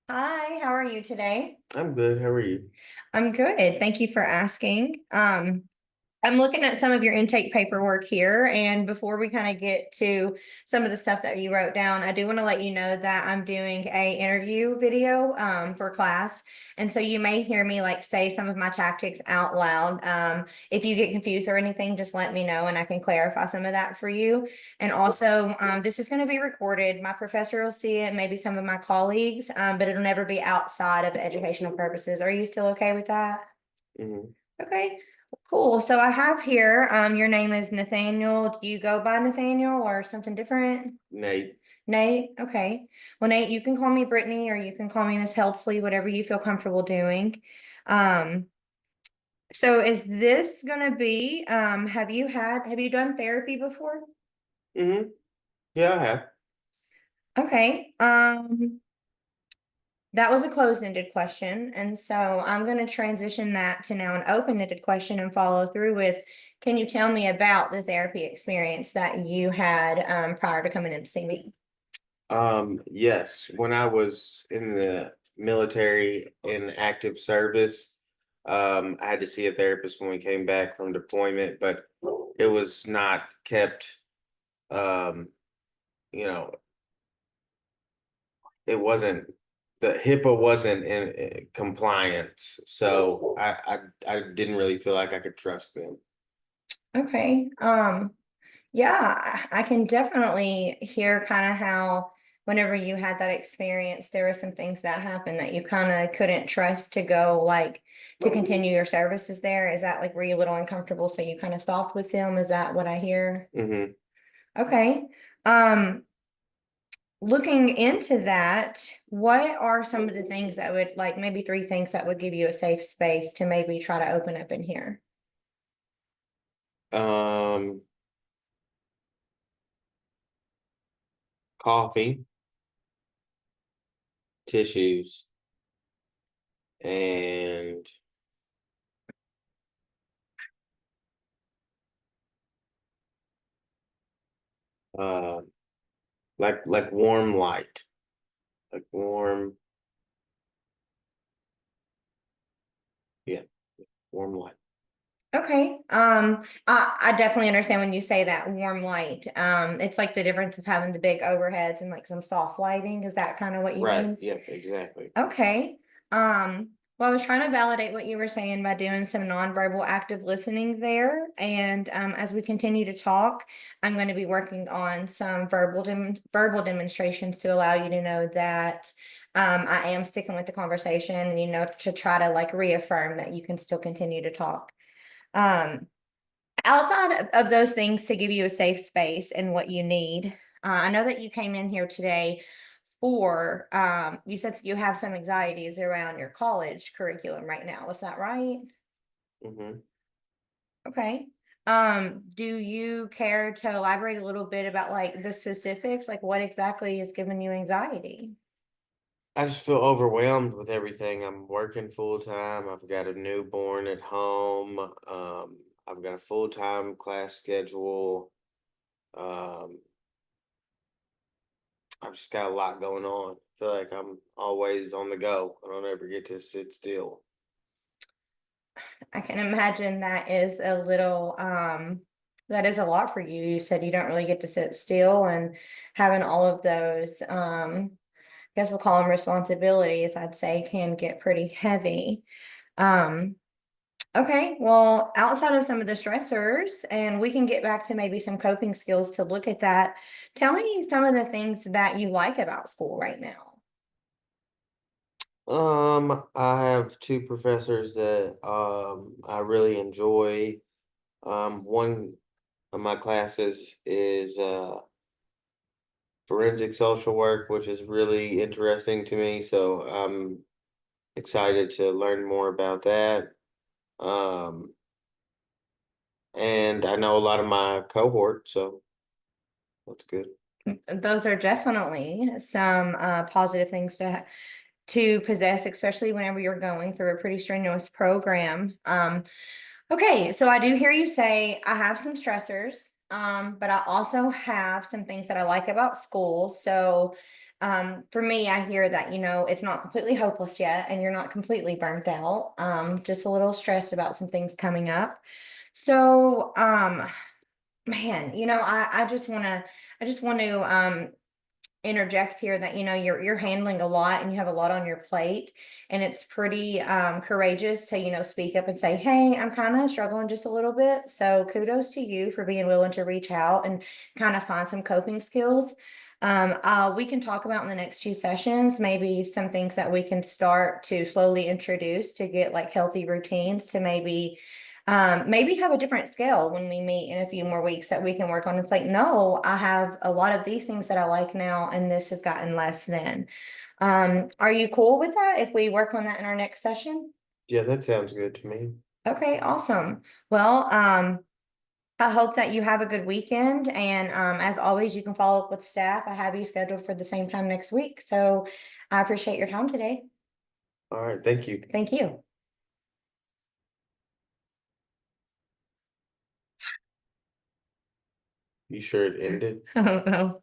Hi, how are you today? I'm good. How are you? I'm good. Thank you for asking. I'm looking at some of your intake paperwork here, and before we kind of get to some of the stuff that you wrote down, I do want to let you know that I'm doing a interview video for class, and so you may hear me like say some of my tactics out loud. If you get confused or anything, just let me know, and I can clarify some of that for you. And also, this is going to be recorded. My professor will see it, maybe some of my colleagues, but it'll never be outside of educational purposes. Are you still okay with that? hmm Okay, cool. So I have here, your name is Nathaniel. Do you go by Nathaniel or something different? Nate. Nate? Okay. Well, Nate, you can call me Brittany or you can call me Miss Heldsley, whatever you feel comfortable doing. Um, so is this gonna be, have you done therapy before? hmm Yeah, I have. Okay. That was a closed-ended question, and so I'm going to transition that to now an open-ended question and follow through with, can you tell me about the therapy experience that you had prior to coming in to see me? Yes, when I was in the military in active service, I had to see a therapist when we came back from deployment, but it was not kept, um, you know, it wasn't, the HIPAA wasn't in compliance, so I didn't really feel like I could trust them. Okay. Yeah, I can definitely hear kind of how whenever you had that experience, there were some things that happened that you kind of couldn't trust to go like to continue your services there. Is that like were you a little uncomfortable, so you kind of stopped with them? Is that what I hear? hmm Okay. Um, Looking into that, what are some of the things that would like maybe three things that would give you a safe space to maybe try to open up in here? Um, Coffee, tissues, and uh, like warm light, like warm, yeah, warm light. Okay. I definitely understand when you say that warm light. It's like the difference of having the big overheads and like some soft lighting. Is that kind of what you Right. mean? Yep. Exactly. Okay. Well, I was trying to validate what you were saying by doing some nonverbal active listening there. And as we continue to talk, I'm going to be working on some verbal demonstrations to allow you to know that I am sticking with the conversation and to try to like reaffirm that you can still continue to talk. Um, Outside of those things to give you a safe space and what you need, I know that you came in here today for, you said you have some anxieties around your college curriculum right now. Is that right? hmm Okay. Do you care to elaborate a little bit about like the specifics, like what exactly is giving you anxiety? I just feel overwhelmed with everything. I'm working full time. I've got a newborn at home. I've got a full time class schedule. Um, I've just got a lot going on. I feel like I'm always on the go. I don't ever get to sit still. I can imagine that is a lot for you. You said you don't really get to sit still and having all of those, I guess we'll call them responsibilities, I'd say can get pretty heavy. Um, okay, well, outside of some of the stressors, and we can get back to maybe some coping skills to look at that. Tell me some of the things that you like about school right now. I have two professors that I really enjoy. One of my classes is forensic social work, which is really interesting to me. So I'm excited to learn more about that. Um, and I know a lot of my cohort, so that's good. Those are definitely some positive things to possess, especially whenever you're going through a pretty strenuous program. Okay, so I do hear you say I have some stressors, but I also have some things that I like about school. So For me, I hear that, it's not completely hopeless yet and you're not completely burnt out. Just a little stressed about some things coming up. So, man, I just want to interject here that you're handling a lot and you have a lot on your plate, and it's pretty courageous to speak up and say, hey, I'm kind of struggling just a little bit. So kudos to you for being willing to reach out and kind of find some coping skills. We can talk about in the next few sessions maybe some things that we can start to slowly introduce to get like healthy routines to maybe have a different scale when we meet in a few more weeks that we can work on. It's like, no, I have a lot of these things that I like now, and this has gotten less than. Are you cool with that if we work on that in our next session? Yeah, that sounds good to me. Okay, awesome. Well, I hope that you have a good weekend. And as always, you can follow up with staff. I have you scheduled for the same time next week. So I appreciate your time today. All right, thank you. Thank you. You sure it ended? I don't know.